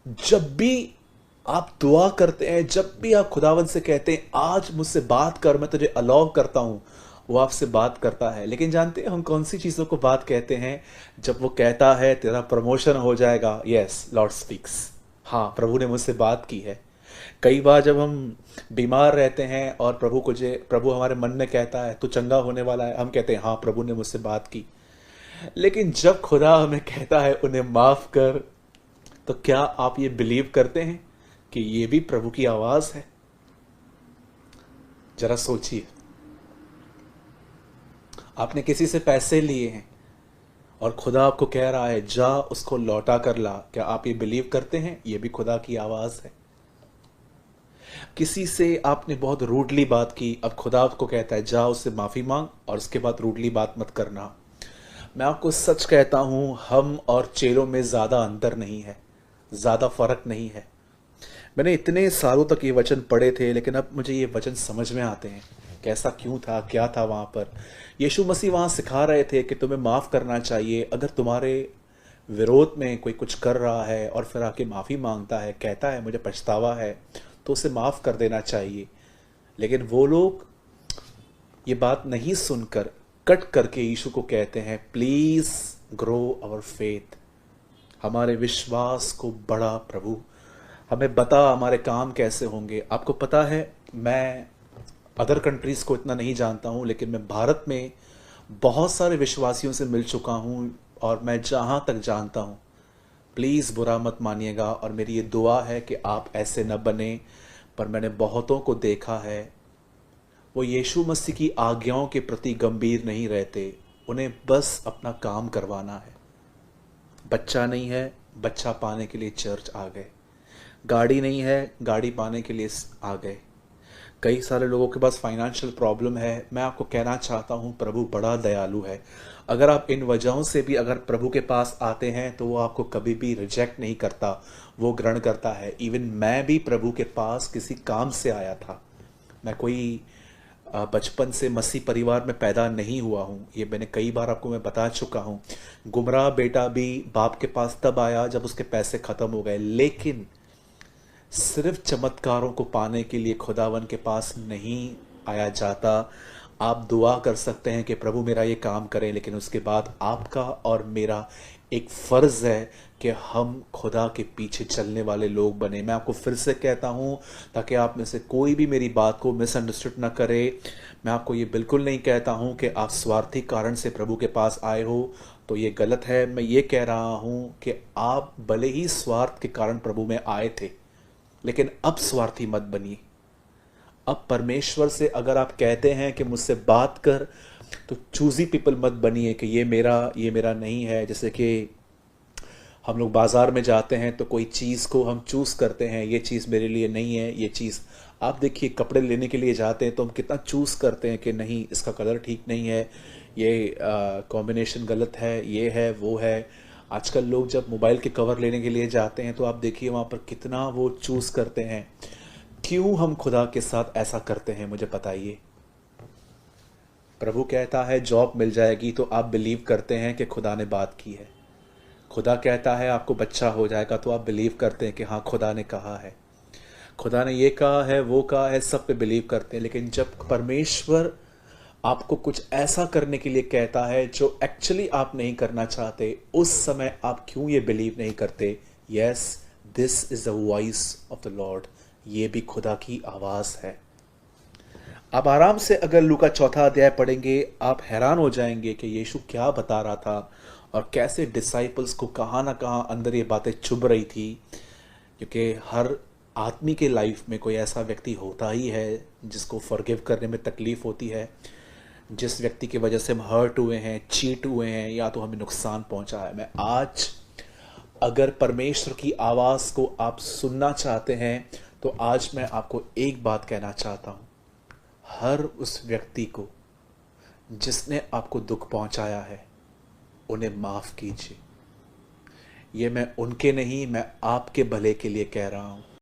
जब भी आप दुआ करते हैं, जब भी आप खुदावन से कहते हैं आज मुझसे बात कर, मैं तुझे अलाउ करता हूं, वो आपसे बात करता है। लेकिन जानते हैं हम कौन सी चीजों को बात कहते हैं? जब वो कहता है तेरा प्रमोशन हो जाएगा, यस लॉर्ड स्पीक्स, हाँ प्रभु ने मुझसे बात की है। कई बार जब हम बीमार रहते हैं और प्रभु हमारे मन में कहता है तू चंगा होने वाला है, हम कहते हैं हाँ प्रभु ने मुझसे बात की। लेकिन जब खुदा हमें कहता है उन्हें माफ कर, तो क्या आप ये बिलीव करते हैं कि ये भी प्रभु की आवाज है? जरा सोचिए, आपने किसी से पैसे लिए हैं और खुदा आपको कह रहा है जा उसको लौटा कर ला, क्या आप ये बिलीव करते हैं ये भी खुदा की आवाज है? किसी से आपने बहुत रूडली बात की, अब खुदा आपको कहता है जा उससे माफी मांग और उसके बाद रूडली बात मत करना। मैं आपको सच कहता हूं, हम और चेलों में ज्यादा अंतर नहीं है, ज्यादा फर्क नहीं है। मैंने इतने सालों तक ये वचन पढ़े थे, लेकिन अब मुझे ये वचन समझ में आते हैं कैसा क्यों था, क्या था वहां पर। यीशु मसीह वहां सिखा रहे थे कि तुम्हें माफ करना चाहिए। अगर तुम्हारे विरोध में कोई कुछ कर रहा है और फिर आके माफी मांगता है, कहता है मुझे पछतावा है, तो उसे माफ कर देना चाहिए। लेकिन वो लोग ये बात नहीं सुनकर कट करके यीशु को कहते हैं प्लीज ग्रो अवर फेथ, हमारे विश्वास को बढ़ा प्रभु, हमें बता हमारे काम कैसे होंगे। आपको पता है, मैं अदर कंट्रीज को इतना नहीं जानता हूं, लेकिन मैं भारत में बहुत सारे विश्वासियों से मिल चुका हूं और मैं जहां तक जानता हूं, प्लीज बुरा मत मानिएगा और मेरी ये दुआ है कि आप ऐसे न बने, पर मैंने बहुतों को देखा है वो यीशु मसीह की आज्ञाओं के प्रति गंभीर नहीं रहते, उन्हें बस अपना काम करवाना है। बच्चा नहीं है, बच्चा पाने के लिए चर्च आ गए। गाड़ी नहीं है, गाड़ी पाने के लिए आ गए। कई सारे लोगों के पास फाइनेंशियल प्रॉब्लम है। मैं आपको कहना चाहता हूं प्रभु बड़ा दयालु है। अगर आप इन वजहों से भी अगर प्रभु के पास आते हैं तो वो आपको कभी भी रिजेक्ट नहीं करता, वो ग्रहण करता है। इवन मैं भी प्रभु के पास किसी काम से आया था। मैं कोई बचपन से मसीह परिवार में पैदा नहीं हुआ हूं, ये मैंने कई बार आपको मैं बता चुका हूं। गुमराह बेटा भी बाप के पास तब आया जब उसके पैसे खत्म हो गए। लेकिन सिर्फ चमत्कारों को पाने के लिए खुदावन के पास नहीं आया जाता। आप दुआ कर सकते हैं कि प्रभु मेरा ये काम करें, लेकिन उसके बाद आपका और मेरा एक फर्ज है कि हम खुदा के पीछे चलने वाले लोग बने। मैं आपको फिर से कहता हूं ताकि आप में से कोई भी मेरी बात को मिसअंडरस्टूड ना करे। मैं आपको ये बिल्कुल नहीं कहता हूं कि आप स्वार्थी कारण से प्रभु के पास आए हो, तो ये गलत है। मैं ये कह रहा हूं कि आप भले ही स्वार्थ के कारण प्रभु में आए थे, लेकिन अब स्वार्थी मत बनिए। अब परमेश्वर से अगर आप कहते हैं कि मुझसे बात कर, तो चूजी पीपल मत बनिए कि ये मेरा नहीं है। जैसे कि हम लोग बाजार में जाते हैं तो कोई चीज़ को हम चूज करते हैं, ये चीज़ मेरे लिए नहीं है, ये चीज़। आप देखिए कपड़े लेने के लिए जाते हैं तो हम कितना चूज करते हैं कि नहीं इसका कलर ठीक नहीं है, ये कॉम्बिनेशन गलत है, ये है वो है। आजकल लोग जब मोबाइल के कवर लेने के लिए जाते हैं तो आप देखिए वहाँ पर कितना वो चूज करते हैं। क्यों हम खुदा के साथ ऐसा करते हैं, मुझे बताइए। प्रभु कहता है जॉब मिल जाएगी तो आप बिलीव करते हैं कि खुदा ने बात की है। खुदा कहता है आपको बच्चा हो जाएगा तो आप बिलीव करते हैं कि हाँ खुदा ने कहा है, खुदा ने ये कहा है वो कहा है, सब पे बिलीव करते हैं। लेकिन जब परमेश्वर आपको कुछ ऐसा करने के लिए कहता है जो एक्चुअली आप नहीं करना चाहते, उस समय आप क्यों ये बिलीव नहीं करते? Yes, this is the voice of the Lord, ये भी खुदा की आवाज है। आप आराम से अगर लूका 4 अध्याय पढ़ेंगे, आप हैरान हो जाएंगे कि यीशु क्या बता रहा था और कैसे डिसाइपल्स को कहाँ ना कहाँ अंदर ये बातें चुभ रही थी। क्योंकि हर आदमी के लाइफ में कोई ऐसा व्यक्ति होता ही है जिसको फॉरगिव करने में तकलीफ होती है, जिस व्यक्ति की वजह से हम हर्ट हुए हैं, चीट हुए हैं, या तो हमें नुकसान पहुंचा है। मैं आज अगर परमेश्वर की आवाज को आप सुनना चाहते हैं तो आज मैं आपको एक बात कहना चाहता हूं, हर उस व्यक्ति को जिसने आपको दुख पहुंचाया है उन्हें माफ कीजिए। ये मैं उनके नहीं, मैं आपके भले के लिए कह रहा हूं।